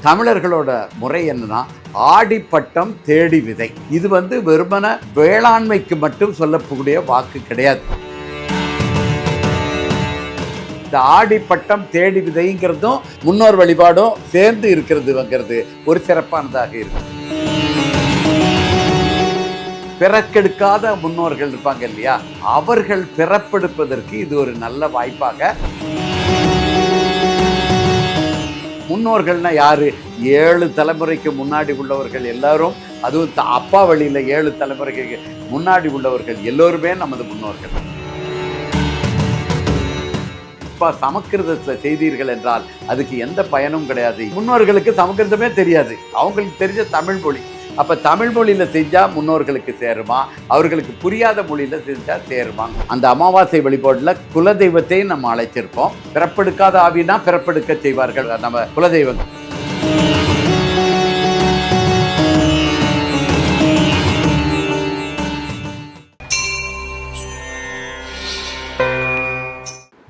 தமிழர்களோட முறை என்னன்னா ஆடிப்பட்டம் தேடி விதை. இது வெறுமன வேளாண்மைக்கு மட்டும் சொல்லக்கூடிய வாக்கு கிடையாது. இந்த ஆடிப்பட்டம் தேடி விதைங்கிறதும் முன்னோர் வழிபாடும் சேர்ந்து இருக்கிறதுங்கிறது ஒரு சிறப்பானதாக இருக்கு. பிறக்கெடுக்காத முன்னோர்கள் இருப்பாங்க இல்லையா, அவர்கள் பிறப்பெடுப்பதற்கு இது ஒரு நல்ல வாய்ப்பாக. முன்னோர்கள்னா யாரு? 7 தலைமுறைக்கு முன்னாடி உள்ளவர்கள் எல்லாரும், அதுவும் அப்பா வழியில் 7 தலைமுறைக்கு முன்னாடி உள்ளவர்கள் எல்லோருமே நமது முன்னோர்கள். இப்போ சமஸ்கிருதத்தில் செய்தீர்கள் என்றால் அதுக்கு எந்த பயனும் கிடையாது. முன்னோர்களுக்கு சமஸ்கிருதமே தெரியாது, அவங்களுக்கு தெரிஞ்ச தமிழ் மொழி. அப்போ தமிழ் மொழியில் செஞ்சால் முன்னோர்களுக்கு சேருமா, அவர்களுக்கு புரியாத மொழியில் செஞ்சால் சேருமா? அந்த அமாவாசை வழிபாட்டில் குலதெய்வத்தை நம்ம அழைச்சிருப்போம். பிறப்பெடுக்காத ஆவினா பிறப்பெடுக்க செய்வார்கள் நம்ம குலதெய்வங்கள்.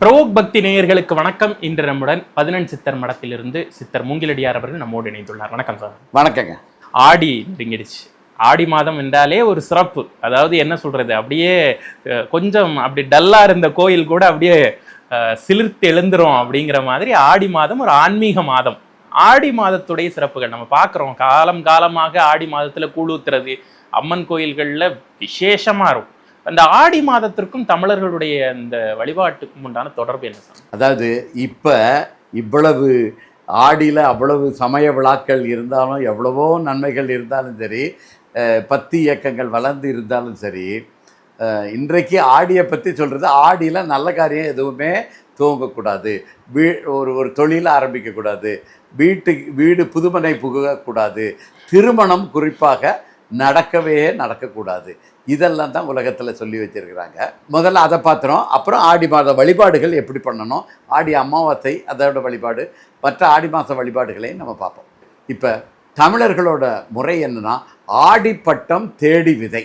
பிரவோக் பக்தி நேயர்களுக்கு வணக்கம். இன்று நம்முடன் 11 சித்தர் மடத்திலிருந்து சித்தர் மூங்கிலடியார் அவர்கள் நம்மோடு இணைந்துள்ளார். வணக்கம் சார். வணக்கங்க. ஆடி நெருங்கிடுச்சு. ஆடி மாதம் என்றாலே ஒரு சிறப்பு. அதாவது என்ன சொல்றது, அப்படியே கொஞ்சம் அப்படி டல்லா இருந்த கோயில் கூட அப்படியே சிலிர்த்து எழுந்துரும் அப்படிங்கிற மாதிரி ஆடி மாதம் ஒரு ஆன்மீக மாதம். ஆடி மாதத்துடைய சிறப்புகள் நம்ம பார்க்குறோம். காலமாக ஆடி மாதத்துல கூழ் ஊத்துறது அம்மன் கோயில்கள்ல விசேஷமா இருக்கும். அந்த ஆடி மாதத்திற்கும் தமிழர்களுடைய அந்த வழிபாட்டுக்கும் உண்டான தொடர்பு என்ன சார்? அதாவது இப்போ இவ்வளவு ஆடியில் அவ்வளவு சமய விழாக்கள் இருந்தாலும், எவ்வளவோ நன்மைகள் இருந்தாலும் சரி, பக்தி இயக்கங்கள் வளர்ந்து இருந்தாலும் சரி, இன்றைக்கு ஆடியை பற்றி சொல்கிறது, ஆடியில் நல்ல காரியம் எதுவுமே துவங்கக்கூடாது, ஒரு தொழில் ஆரம்பிக்கக்கூடாது, வீடு புதுமனை புகக்கூடாது, திருமணம் குறிப்பாக நடக்கக்கூடாது. இதெல்லாம் தான் உலகத்தில் சொல்லி வச்சுருக்கிறாங்க. முதல்ல அதை பார்த்துறோம். அப்புறம் ஆடி மாத வழிபாடுகள் எப்படி பண்ணணும், ஆடி அமாவாசை அதோட வழிபாடு, மற்ற ஆடி மாத வழிபாடுகளையும் நம்ம பார்ப்போம். இப்போ தமிழர்களோட முறை என்னன்னா ஆடிப்பட்டம் தேடி விதை.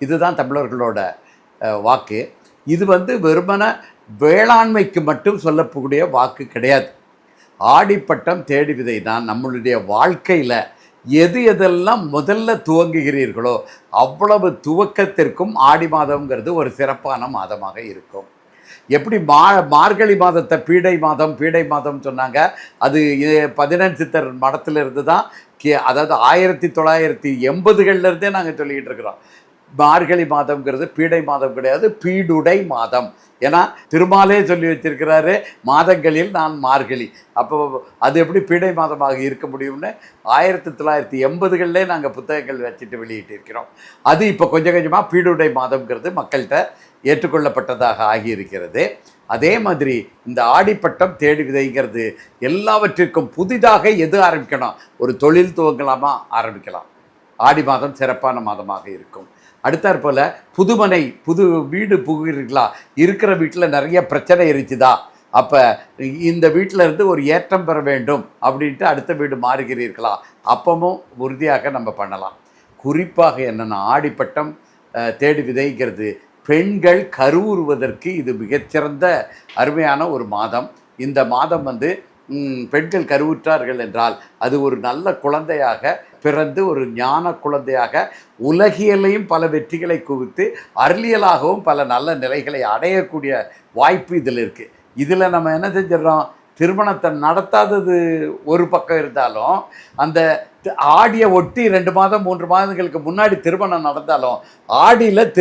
இதுதான் தமிழர்களோட வாக்கு. இது வெறுமன வேளாண்மைக்கு மட்டும் சொல்லக்கூடிய வாக்கு கிடையாது. ஆடிப்பட்டம் தேடி விதை தான் நம்மளுடைய வாழ்க்கையில் எதெல்லாம் முதல்ல துவங்குகிறீர்களோ அவ்வளவு துவக்கத்திற்கும் ஆடி மாதம்ங்கிறது ஒரு சிறப்பான மாதமாக இருக்கும். எப்படி மார்கழி மாதத்தை பீடை மாதம் சொன்னாங்க, அது 11 சித்தர் மடத்திலிருந்து தான். அதாவது 1980களிலிருந்தே நாங்கள் சொல்லிக்கிட்டு இருக்கிறோம். மார்கழி மாதம்ங்கிறது பீடை மாதம் கிடையாது, பீடுடை மாதம். ஏன்னா திருமாலே சொல்லி வச்சிருக்கிறாரு, மாதங்களில் நான் மார்கழி. அப்போ அது எப்படி பீடை மாதமாக இருக்க முடியும்னு 1980களிலே நாங்கள் புத்தகங்கள் வச்சுட்டு வெளியிட்டு இருக்கிறோம். அது இப்போ கொஞ்சம் கொஞ்சமாக பீடுடை மாதம்ங்கிறது மக்கள்கிட்ட ஏற்றுக்கொள்ளப்பட்டதாக ஆகியிருக்கிறது. அதே மாதிரி இந்த ஆடிப்பட்டம் தேடி விதைங்கிறது எல்லாவற்றிற்கும் புதிதாக எது ஆரம்பிக்கணும், ஒரு தொழில் துவங்கலாமா ஆரம்பிக்கலாம். ஆடி மாதம் சிறப்பான மாதமாக இருக்கும். அடுத்தாற் போல் புது வீடு புகுகிறீர்களா, இருக்கிற வீட்டில் நிறைய பிரச்சனை இருந்துச்சுதா, அப்போ இந்த வீட்டில் இருந்து ஒரு ஏற்றம் பெற வேண்டும் அப்படின்ட்டு அடுத்த வீடு மாறுகிறீர்களா, அப்பவும் உறுதியாக நம்ம பண்ணலாம். குறிப்பாக என்னென்னா ஆடிப்பட்டம் தேடி விதைங்கிறது பெண்கள் கருவுறுவதற்கு இது மிகச்சிறந்த அருமையான ஒரு மாதம். இந்த மாதம் பெண்கள் கருவுற்றார்கள் என்றால் அது ஒரு நல்ல குழந்தையாக பிறந்து ஒரு ஞான குழந்தையாக உலகியலையும் பல வெற்றிகளை குவித்து அருளியலாகவும் பல நல்ல நிலைகளை அடையக்கூடிய வாய்ப்பு இதில் இருக்குது. இதில் நம்ம என்ன செஞ்சிடறோம், திருமணத்தை நடத்தாதது ஒரு பக்கம் இருந்தாலும், அந்த ஆடியை ஒட்டி 2 மாதம் 3 மாதங்களுக்கு முன்னாடி திருமணம் நடந்தாலும் ஆடியில்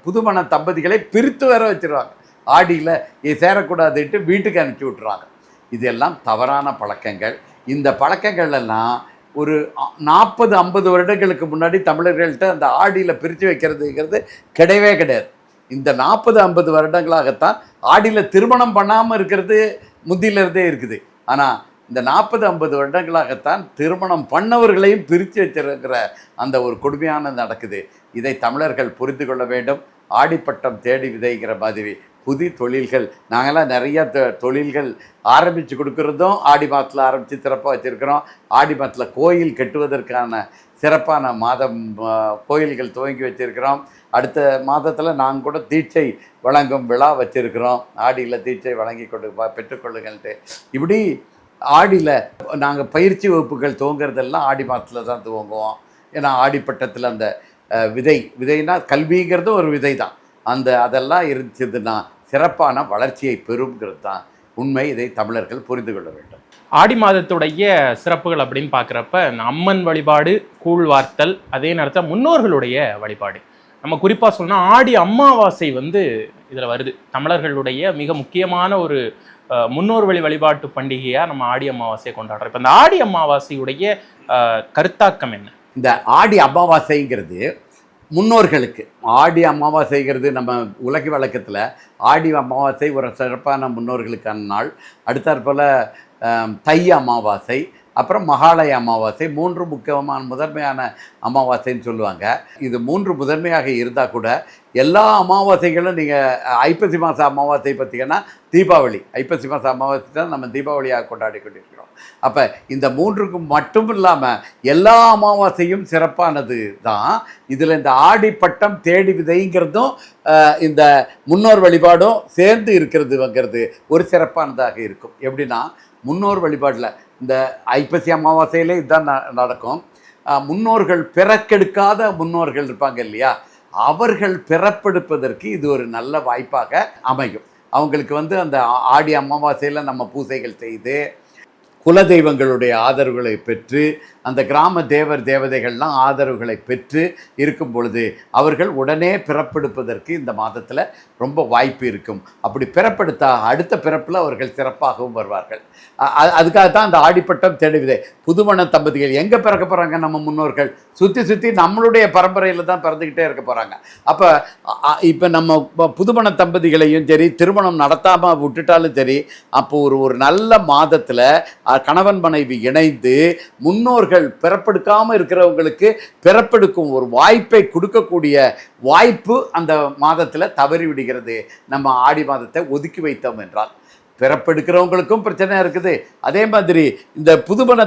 புதுமண தம்பதிகளை பிரித்து வேற வச்சுருவாங்க. ஆடியில் சேரக்கூடாதுன்ட்டு வீட்டுக்கு அனுப்பிச்சி விட்டுருவாங்க. இதெல்லாம் தவறான பழக்கங்கள். இந்த பழக்கங்கள் எல்லாம் ஒரு 40-50 வருடங்களுக்கு முன்னாடி தமிழர்கள்ட்ட அந்த ஆடியில் பிரித்து வைக்கிறதுங்கிறது கிடையவே கிடையாது. இந்த 40-50 வருடங்களாகத்தான் ஆடியில் திருமணம் பண்ணாமல் இருக்கிறது முந்தியிலிருந்தே இருக்குது. ஆனால் இந்த 40-50 வருடங்களாகத்தான் திருமணம் பண்ணவர்களையும் பிரித்து வச்சிருக்கிற அந்த ஒரு கொடுமையான நடக்குது. இதை தமிழர்கள் புரிந்து கொள்ள வேண்டும். ஆடிப்பட்டம் தேடி விதைங்கிற மாதிரி புதிய தொழில்கள் நாங்கள்லாம் நிறைய தொழில்கள் ஆரம்பித்து கொடுக்குறதும் ஆடி மாதத்தில் ஆரம்பித்து சிறப்பாக வச்சுருக்கிறோம். ஆடி மாதத்தில் கோயில் கட்டுவதற்கான சிறப்பான மாதம் கோயில்கள் துவங்கி வச்சுருக்கிறோம். அடுத்த மாதத்தில் நாங்கள் கூட தீட்சை வழங்கும் விழா வச்சுருக்கிறோம். ஆடியில் தீட்சை வழங்கி பெற்றுக்கொள்ளுங்கள்ட்டு இப்படி ஆடியில் நாங்கள் பயிற்சி வகுப்புகள் துவங்குறதெல்லாம் ஆடி மாதத்தில் தான் துவங்குவோம். ஏன்னா ஆடிப்பட்டத்தில் அந்த விதைனா கல்விங்கிறது ஒரு விதை தான். அதெல்லாம் இருந்துச்சுன்னா சிறப்பான வளர்ச்சியை பெறுங்கிறது தான் உண்மை. இதை தமிழர்கள் புரிந்து கொள்ள வேண்டும். ஆடி மாதத்துடைய சிறப்புகள் அப்படின்னு பார்க்குறப்ப அம்மன் வழிபாடு, கூழ் வார்த்தல், அதே நேரத்தில் முன்னோர்களுடைய வழிபாடு. நம்ம குறிப்பாக சொன்னால் ஆடி அமாவாசை இதில் வருது. தமிழர்களுடைய மிக முக்கியமான ஒரு முன்னோர் வழிபாட்டு பண்டிகையாக நம்ம ஆடி அமாவாசையை கொண்டாடுறோம். இப்போ இந்த ஆடி அமாவாசையுடைய கருத்தாக்கம் என்ன? இந்த ஆடி அமாவாசைங்கிறது முன்னோர்களுக்கு. ஆடி அமாவாசைங்கிறது நம்ம உலக வழக்கத்தில் ஆடி அமாவாசை ஒரு சிறப்பான முன்னோர்களுக்கான நாள். அடுத்தாற்போல் தை அமாவாசை, அப்புறம் மகாலய அமாவாசை, 3 முக்கியமான முதன்மையான அமாவாசைன்னு சொல்லுவாங்க. இது 3 முதன்மையாக இருந்தால் கூட எல்லா அமாவாசைகளும் நீங்கள் ஐப்பசி மாத அமாவாசை பார்த்திங்கன்னா தீபாவளி, ஐப்பசி மாத அமாவாசை தான் நம்ம தீபாவளியாக கொண்டாடி கொண்டிருக்கிறோம். அப்போ இந்த 3க்கும் மட்டும் இல்லாமல் எல்லா அமாவாசையும் சிறப்பானது தான். இதில் இந்த ஆடிப்பட்டம் தேடி விதைங்கிறதும் இந்த முன்னோர் வழிபாடும் சேர்ந்து இருக்கிறதுங்கிறது ஒரு சிறப்பானதாக இருக்கும். எப்படின்னா முன்னோர் வழிபாட்டில் இந்த ஐப்பசி அமாவாசையிலே இதுதான் நடக்கும். முன்னோர்கள் பிறக்கெடுக்காத முன்னோர்கள் இருப்பாங்க இல்லையா, அவர்கள் பிறப்பெடுப்பதற்கு இது ஒரு நல்ல வாய்ப்பாக அமையும். அவங்களுக்கு அந்த ஆடி அமாவாசையில் நம்ம பூஜைகள் செய்து குலதெய்வங்களுடைய ஆதரவுகளை பெற்று அந்த கிராம தேவதைகள்லாம் ஆதரவுகளை பெற்று இருக்கும் பொழுது அவர்கள் உடனே பிறப்பெடுப்பதற்கு இந்த மாதத்தில் ரொம்ப வாய்ப்பு இருக்கும். அப்படி பிறப்பெடுத்தா அடுத்த பிறப்பில் அவர்கள் சிறப்பாகவும் வருவார்கள். அதுக்காக தான் அந்த ஆடிப்பட்டம் தேடுவிதை. புதுமண தம்பதிகள் எங்கே பிறக்க போகிறாங்க? நம்ம முன்னோர்கள் சுற்றி நம்மளுடைய பரம்பரையில் தான் பிறந்துக்கிட்டே இருக்க போகிறாங்க. அப்போ இப்போ நம்ம புதுமண தம்பதிகளையும் சரி, திருமணம் நடத்தாமல் விட்டுட்டாலும் சரி, அப்போ ஒரு நல்ல மாதத்தில் கணவன் மனைவி இணைந்து முன்னோர்கள் பிறப்பெடுக்காமல் இருக்கிறவங்களுக்கு பிறப்பெடுக்கும் ஒரு வாய்ப்பை கொடுக்கக்கூடிய வாய்ப்பு அந்த மாதத்தில் தவறி விடுகிறது. நம்ம ஆடி மாதத்தை ஒதுக்கி வைத்தோம் என்றால் பிறப்பெடுக்கிறவங்களுக்கும் பிரச்சனை இருக்குது. அதே மாதிரி இந்த புதுமண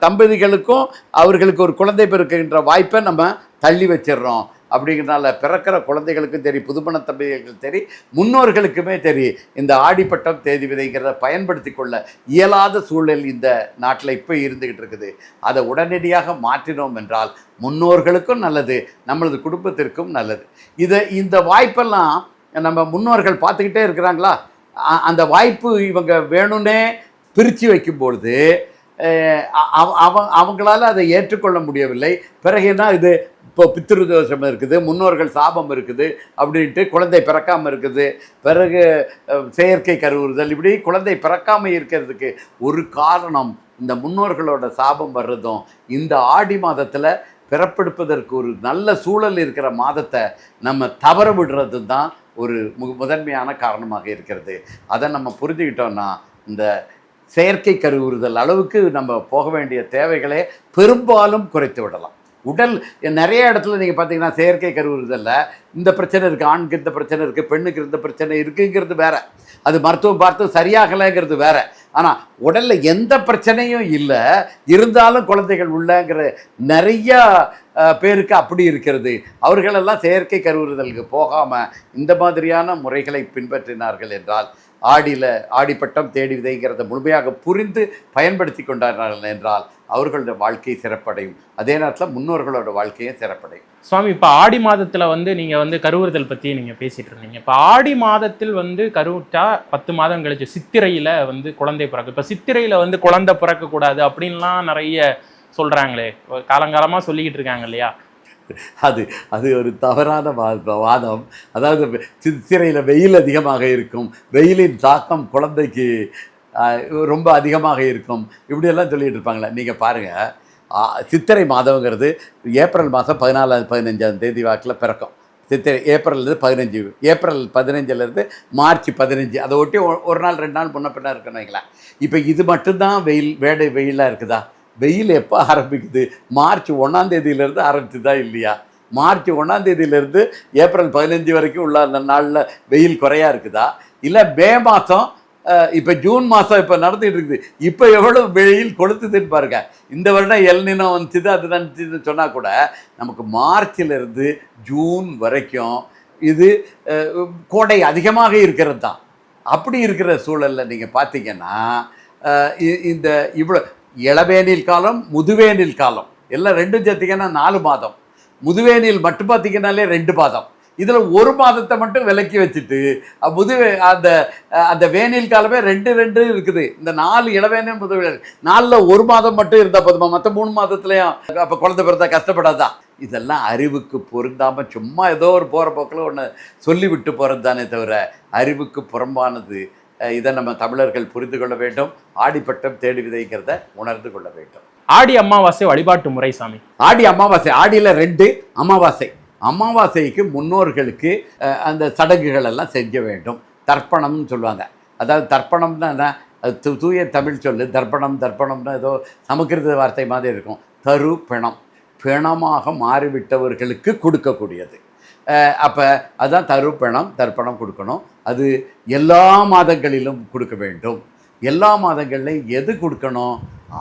தம்பதிகளுக்கும் அவர்களுக்கு ஒரு குழந்தை பிறக்கின்ற வாய்ப்பை நம்ம தள்ளி வச்சிடறோம். அப்படிங்கிறனால பிறக்கிற குழந்தைகளுக்கும் சரி, புதுமண தம்பதிகளுக்கும் சரி, முன்னோர்களுக்குமே சரி, இந்த ஆடிப்பட்டம் தேதி விதைங்கிறத பயன்படுத்தி கொள்ள இயலாத சூழல் இந்த நாட்டில் இப்போ இருந்துக்கிட்டு இருக்குது. அதை உடனடியாக மாற்றினோம் என்றால் முன்னோர்களுக்கும் நல்லது, நம்மளது குடும்பத்திற்கும் நல்லது. இந்த வாய்ப்பெல்லாம் நம்ம முன்னோர்கள் பார்த்துக்கிட்டே இருக்கிறாங்களா? அந்த வாய்ப்பு இவங்க வேணும்னே பிரித்து வைக்கும்பொழுது அவங்களால அதை ஏற்றுக்கொள்ள முடியவில்லை. பிறகுனா இது இப்போ பித்ருதோஷம் இருக்குது, முன்னோர்கள் சாபம் இருக்குது அப்படின்ட்டு குழந்தை பிறக்காமல் இருக்குது, பிறகு செயற்கை கருவுறுதல், இப்படி குழந்தை பிறக்காமல் இருக்கிறதுக்கு ஒரு காரணம் இந்த முன்னோர்களோட சாபம் வர்றதும் இந்த ஆடி மாதத்தில் பிறப்பெடுப்பதற்கு ஒரு நல்ல சூழல் இருக்கிற மாதத்தை நம்ம தவற விடுறது தான் ஒரு முதன்மையான காரணமாக இருக்கிறது. அதை நம்ம புரிஞ்சுக்கிட்டோம்னா இந்த செயற்கை கருவுறுதல் அளவுக்கு நம்ம போக வேண்டிய தேவைகளை பெரும்பாலும் குறைத்து விடலாம். உடல் நிறைய இடத்துல நீங்கள் பார்த்தீங்கன்னா செயற்கை கருவுறுதலில் இந்த பிரச்சனை இருக்குது, ஆணுக்கு இந்த பிரச்சனை இருக்குது, பெண்ணுக்கு இந்த பிரச்சனை இருக்குங்கிறது வேறு, அது மருத்துவம் பார்த்து சரியாகலைங்கிறது வேறு. ஆனால் உடலில் எந்த பிரச்சனையும் இல்லை, இருந்தாலும் குழந்தைகள் உள்ளங்கிற நிறையா பேருக்கு அப்படி இருக்கிறது. அவர்களெல்லாம் செயற்கை கருவுறுதலுக்கு போகாமல் இந்த மாதிரியான முறைகளை பின்பற்றினார்கள் என்றால் ஆடிப்பட்டம் தேடி விதைங்கிறத முழுமையாக புரிந்து பயன்படுத்தி கொண்டார்கள் என்றால் அவர்களோட வாழ்க்கை சிறப்படையும். அதே நேரத்தில் முன்னோர்களோட வாழ்க்கையும் சிறப்படையும். சுவாமி, இப்போ ஆடி மாதத்தில் நீங்கள் கருவுறுதல் பற்றி நீங்கள் பேசிகிட்டு இருந்தீங்க. இப்போ ஆடி மாதத்தில் கருவுட்டா 10 மாதம் கழிச்சு சித்திரையில் குழந்தை பிறக்கும். இப்போ சித்திரையில் குழந்தை பிறக்கக்கூடாது அப்படின்லாம் நிறைய சொல்கிறாங்களே, காலங்காலமாக சொல்லிக்கிட்டு இருக்காங்க இல்லையா? அது ஒரு தவறான வாதம். அதாவது சித்திரையில் வெயில் அதிகமாக இருக்கும், வெயிலின் தாக்கம் குழந்தைக்கு ரொம்ப அதிகமாக இருக்கும், இப்படியெல்லாம் சொல்லிகிட்டு இருப்பாங்களே. நீங்கள் பாருங்கள், சித்திரை மாதங்கிறது ஏப்ரல் மாதம் 14-15 தேதி வாக்கில் பிறக்கும். சித்திரை ஏப்ரல்லேருந்து 15, ஏப்ரல் 15லேருந்து மார்ச் 15, அதை ஒட்டி ஒரு நாள் 2 நாள் முன்ன பின்னா இருக்குன்னு வைங்களேன். இப்போ இது மட்டும்தான் வெயிலாக இருக்குதா? வெயில் எப்போ ஆரம்பிக்குது? மார்ச் 1ஆம் தேதியிலேருந்து ஆரம்பிச்சுதா இல்லையா? மார்ச் 1ஆம் தேதியிலேருந்து ஏப்ரல் 15 வரைக்கும் உள்ள அந்த நாளில் வெயில் குறையா இருக்குதா? இல்லை மே மாதம், இப்போ ஜூன் மாதம் இப்போ நடந்துகிட்டு இருக்குது, இப்போ எவ்வளோ வெயில் கொளுத்துதுன்னு பாருங்க. இந்த வருடம் எல்னினோ வந்துச்சு, அது வந்துச்சுன்னு சொன்னால் கூட நமக்கு மார்ச்சிலிருந்து ஜூன் வரைக்கும் இது கோடை அதிகமாக இருக்கிறது தான். அப்படி இருக்கிற சூழலில் நீங்கள் பார்த்தீங்கன்னா இந்த இவ்வளோ இளவேனில் காலம் முதுவேனில் காலம் எல்லாம் ரெண்டும் சேர்த்திங்கன்னா 4 மாதம், முதுவேனில் மட்டும் பார்த்திங்கனாலே 2 மாதம். இதில் 1 மாதத்தை மட்டும் விலக்கி வச்சுட்டு அந்த அந்த வேனில் காலமே 2 இருக்குது. இந்த 4 இளவேனில் முதுவேனில் 4ல் 1 மாதம் மட்டும் இருந்தால் போதுமா? மற்ற 3 மாதத்துலையும் அப்போ குழந்தை பிறந்தா கஷ்டப்படாதா? இதெல்லாம் அறிவுக்கு பொருந்தாமல் சும்மா ஏதோ ஒரு போகிற போக்கில் ஒன்று சொல்லிவிட்டு போகிறது தானே தவிர அறிவுக்கு புறம்பானது. இதை நம்ம தமிழர்கள் புரிந்து கொள்ள வேண்டும். ஆடிப்பட்டம் தேடி விதைக்கிறத உணர்ந்து கொள்ள வேண்டும். ஆடி அமாவாசை வழிபாட்டு முறை சாமி. ஆடி அமாவாசை, ஆடியில் 2 அமாவாசை. அமாவாசைக்கு முன்னோர்களுக்கு அந்த சடங்குகள் எல்லாம் செய்ய வேண்டும். தர்ப்பணம்னு சொல்லுவாங்க. அதாவது தர்ப்பணம்னா என்ன? அது தூய தமிழ் சொல்லு. தர்ப்பணம்னா ஏதோ சமஸ்கிருத வார்த்தை மாதிரி இருக்கும். தரு பிணம், பிணமாக மாறிவிட்டவர்களுக்கு கொடுக்கக்கூடியது. அப்போ அதுதான் தர்ப்பணம் கொடுக்கணும். அது எல்லா மாதங்களிலும் கொடுக்க வேண்டும். எல்லா மாதங்கள்லையும் எது கொடுக்கணும்?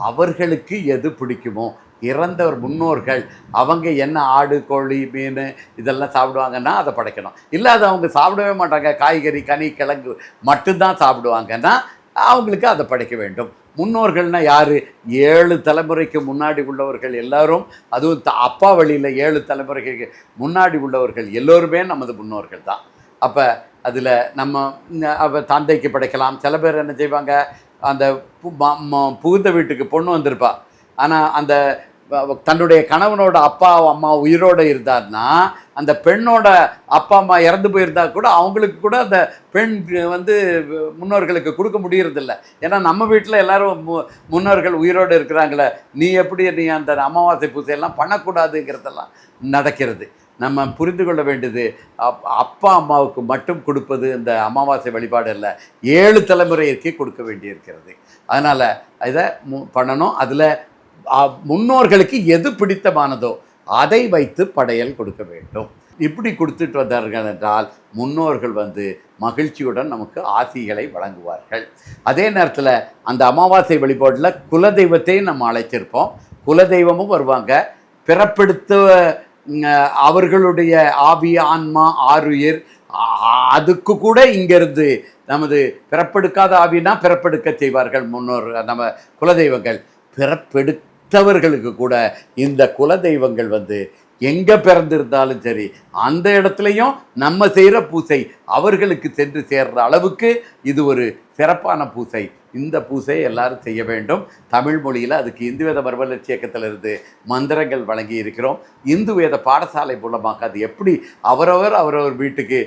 அவர்களுக்கு எது பிடிக்குமோ, இறந்தவர் முன்னோர்கள் அவங்க என்ன ஆடு கோழி மீன் இதெல்லாம் சாப்பிடுவாங்கன்னா அதை படைக்கணும். இல்லை அது அவங்க சாப்பிடவே மாட்டாங்க, காய்கறி கனி கிழங்கு மட்டும்தான் சாப்பிடுவாங்கன்னா அவங்களுக்கு அதை படைக்க வேண்டும். முன்னோர்கள்னால் யார்? 7 தலைமுறைக்கு முன்னாடி உள்ளவர்கள் எல்லாரும், அதுவும் அப்பா வழியில் 7 தலைமுறைக்கு முன்னாடி உள்ளவர்கள் எல்லோருமே நமது முன்னோர்கள் தான். அப்போ அதில் நம்ம தந்தைக்கு படைக்கலாம். சில பேர் என்ன செய்வாங்க, அந்த புகுந்த வீட்டுக்கு பொண்ணு வந்திருப்பா, ஆனால் அந்த தன்னுடைய கணவனோட அப்பா அம்மா உயிரோடு இருந்தார்னா அந்த பெண்ணோட அப்பா அம்மா இறந்து போயிருந்தா கூட அவங்களுக்கு கூட அந்த பெண் முன்னோர்களுக்கு கொடுக்க முடியறதில்ல. ஏன்னா நம்ம வீட்டில் எல்லாரும் முன்னோர்கள் உயிரோடு இருக்கிறாங்களே, நீ அந்த அமாவாசை பூசையெல்லாம் பண்ணக்கூடாதுங்கிறதெல்லாம் நடக்கிறது. நம்ம புரிந்து கொள்ள வேண்டியது அப்பா அம்மாவுக்கு மட்டும் கொடுப்பது இந்த அமாவாசை வழிபாடு இல்லை, 7 தலைமுறைக்கு கொடுக்க வேண்டியிருக்கிறது. அதனால் இதை பண்ணணும். அதில் முன்னோர்களுக்கு எது பிடித்தமானதோ அதை வைத்து படையல் கொடுக்க வேண்டும். இப்படி கொடுத்துட்டு வந்தார்கள் என்றால் முன்னோர்கள் மகிழ்ச்சியுடன் நமக்கு ஆசிகளை வழங்குவார்கள். அதே நேரத்தில் அந்த அமாவாசை வழிபாட்டில் குலதெய்வத்தையும் நம்ம அழைச்சிருப்போம். குலதெய்வமும் வருவாங்க. பிறப்பெடுத்த அவர்களுடைய ஆவி ஆன்மா ஆருயிர் அதுக்கு கூட இங்கிருந்து நமது பிறப்பெடுக்காத ஆவினா பிறப்பெடுக்க செய்வார்கள் முன்னோர் நம்ம குலதெய்வங்கள். பிறப்பெடுத்தவர்களுக்கு கூட இந்த குலதெய்வங்கள் எங்கே பிறந்திருந்தாலும் சரி அந்த இடத்துலையும் நம்ம செய்கிற பூசை அவர்களுக்கு சென்று சேர்ற அளவுக்கு இது ஒரு சிறப்பான பூசை. இந்த பூசையை எல்லாரும் செய்ய வேண்டும். தமிழ் மொழியில் அதுக்கு இந்து வேத மறுமலர்ச்சி இயக்கத்திலிருந்து மந்திரங்கள் வழங்கி இருக்கிறோம். இந்து வேத பாடசாலை மூலமாக அது எப்படி அவரவர் வீட்டுக்கு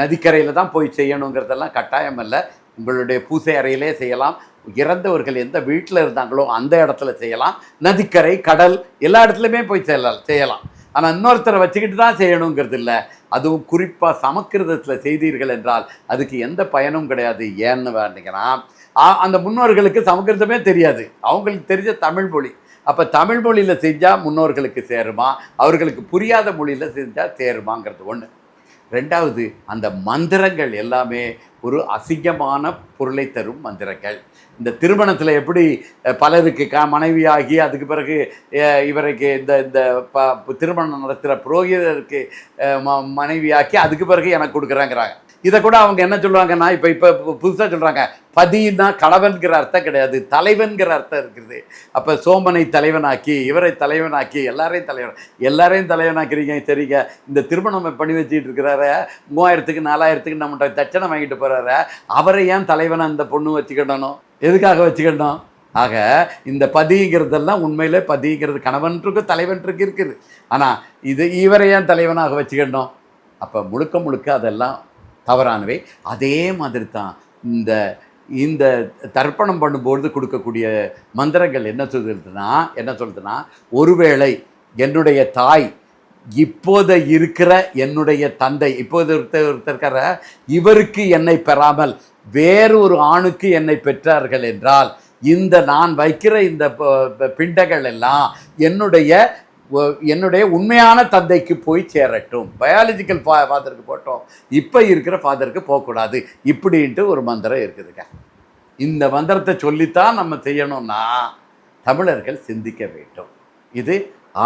நதிக்கரையில் தான் போய் செய்யணுங்கிறதெல்லாம் கட்டாயம் அல்ல. உங்களுடைய பூசை அறையிலே செய்யலாம். இறந்தவர்கள் எந்த வீட்டில் இருந்தாங்களோ அந்த இடத்துல செய்யலாம். நதிக்கரை கடல் எல்லா இடத்துலையுமே போய் செய்யலாம். ஆனால் இன்னொருத்தரை வச்சுக்கிட்டு தான் செய்யணுங்கிறது இல்லை. அதுவும் குறிப்பாக சமஸ்கிருதத்தில் செய்தீர்கள் என்றால் அதுக்கு எந்த பயனும் கிடையாது. ஏன்னு வேண்டிங்கன்னா அந்த முன்னோர்களுக்கு சமஸ்கிருதமே தெரியாது, அவங்களுக்கு தெரிஞ்ச தமிழ் மொழி. அப்போ தமிழ் மொழியில் செஞ்சால் முன்னோர்களுக்கு சேருமா, அவர்களுக்கு புரியாத மொழியில் செஞ்சால் சேருமாங்கிறது ஒன்று. 2வது, அந்த மந்திரங்கள் எல்லாமே ஒரு அசிங்கமான பொருளை தரும் மந்திரங்கள். இந்த திருமணத்தில் எப்படி பலருக்கு மனைவியாகி அதுக்கு பிறகு இவருக்கு இந்த திருமணம் நடத்துகிற புரோகிதருக்கு மனைவியாக்கி அதுக்கு பிறகு எனக்கு கொடுக்குறாங்கிறாங்க. இதை கூட அவங்க என்ன சொல்லுவாங்கன்னா இப்போ புதுசாக சொல்கிறாங்க, பதினா கணவன்கிற அர்த்தம் கிடையாது, தலைவன்கிற அர்த்தம் இருக்குது. அப்போ சோமனை தலைவனாக்கி இவரை தலைவனாக்கி எல்லாரையும் தலைவனாக்கிறீங்க. சரிங்க, இந்த திருமணம் பண்ணி வச்சுட்டு இருக்கிறார 3000க்கு 4000க்கு நம்மகிட்ட தட்சணை வாங்கிட்டு போகிறார, அவரை ஏன் தலைவனை அந்த பொண்ணு வச்சுக்கிடணும்? எதுக்காக வச்சுக்கிடணும்? ஆக இந்த பதிங்கிறதெல்லாம் உண்மையிலே பதிங்கிறது கணவன்ருக்கு தலைவன்ருக்கு இருக்குது. ஆனால் இவரை ஏன் தலைவனாக வச்சுக்கிடணும்? அப்போ முழுக்க அதெல்லாம் தவறானவை. அதே மாதிரி தான் இந்த தர்ப்பணம் பண்ணும்போது கொடுக்கக்கூடிய மந்திரங்கள் என்ன சொல்லுதுன்னா ஒருவேளை என்னுடைய தாய் இப்போது இருக்கிற என்னுடைய தந்தை இப்போது ஒருத்தர் இவருக்கு என்னை பெறாமல் வேறு ஒரு ஆணுக்கு என்னை பெற்றார்கள் என்றால் இந்த நான் வைக்கிற இந்த பிண்டங்கள் எல்லாம் என்னுடைய உண்மையான தந்தைக்கு போய் சேரட்டும். பயாலஜிக்கல் ஃபாதருக்கு போட்டோம், இப்போ இருக்கிற ஃபாதருக்கு போகக்கூடாது இப்படின்ட்டு ஒரு மந்திரம் இருக்குதுங்க. இந்த மந்திரத்தை சொல்லித்தான் நம்ம செய்யணும்னா தமிழர்கள் சிந்திக்க வேண்டும். இது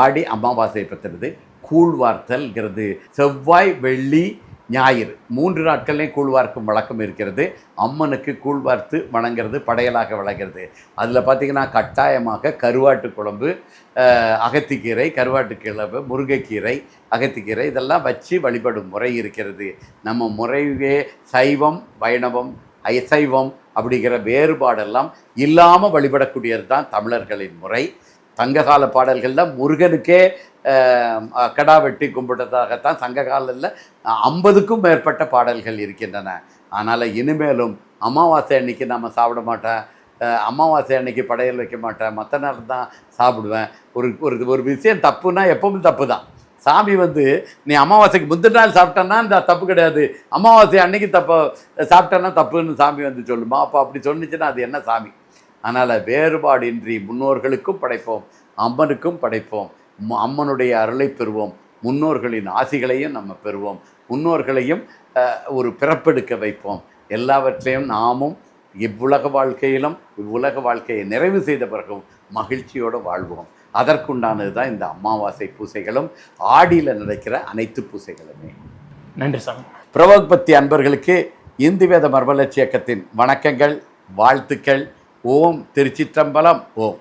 ஆடி அமாவாசை பற்றினது. கூழ்வார்த்தல்ங்கிறது செவ்வாய் வெள்ளி ஞாயிறு 3 நாட்கள்லேயும் கூழ் வார்க்கும் வழக்கம் இருக்கிறது. அம்மனுக்கு கூழ் வார்த்து வணங்குறது படையலாக வழங்குறது. அதில் பார்த்திங்கன்னா கட்டாயமாக கருவாட்டு குழம்பு, அகத்திக்கீரை, கருவாட்டு கிழம்பு, முருங்கைக்கீரை, அகத்திக்கீரை இதெல்லாம் வச்சு வழிபடும் முறை இருக்கிறது. நம்ம முறையே சைவம், வைணவம், அசைவம் அப்படிங்கிற வேறுபாடெல்லாம் இல்லாமல் வழிபடக்கூடியது தான் தமிழர்களின் முறை. சங்ககால பாடல்களில் முருகனுக்கே கடா வெட்டி கும்பிட்டதாகத்தான் சங்ககாலில் 50க்கும் மேற்பட்ட பாடல்கள் இருக்கின்றன. அதனால் இனிமேலும் அமாவாசை அன்னைக்கு நம்ம சாப்பிட மாட்டேன், அமாவாசை அன்னைக்கு படையல் வைக்க மாட்டேன், மற்ற நேரம் தான் சாப்பிடுவேன். ஒரு விஷயம் தப்புன்னா எப்பவும் தப்பு தான். சாமி நீ அமாவாசைக்கு முந்தின நாள் சாப்பிட்டேன்னா இந்த தப்பு கிடையாது, அமாவாசை அன்னைக்கு சாப்பிட்டேன்னா தப்புன்னு சாமி சொல்லுமா? அப்போ அப்படி சொன்னிச்சுன்னா அது என்ன சாமி? அதனால் வேறுபாடின்றி முன்னோர்களுக்கும் படைப்போம், அம்மனுக்கும் படைப்போம், அம்மனுடைய அருளை பெறுவோம், முன்னோர்களின் ஆசிகளையும் நம்ம பெறுவோம், முன்னோர்களையும் ஒரு பிறப்பெடுக்க வைப்போம். எல்லாவற்றையும் நாமும் இவ்வுலக வாழ்க்கையிலும் இவ்வுலக வாழ்க்கையை நிறைவு செய்த பிறகும் மகிழ்ச்சியோடு வாழ்வோம். அதற்குண்டானது தான் இந்த அமாவாசை பூசைகளும் ஆடியில் நடக்கிற அனைத்து பூசைகளுமே. நன்றி சாமி. பிரபக்பக்தி அன்பர்களுக்கு இந்து வேத மர்மலட்சி இயக்கத்தின் வணக்கங்கள், வாழ்த்துக்கள். ஓம் திருச்சிற்றம்பலம். ஓம்.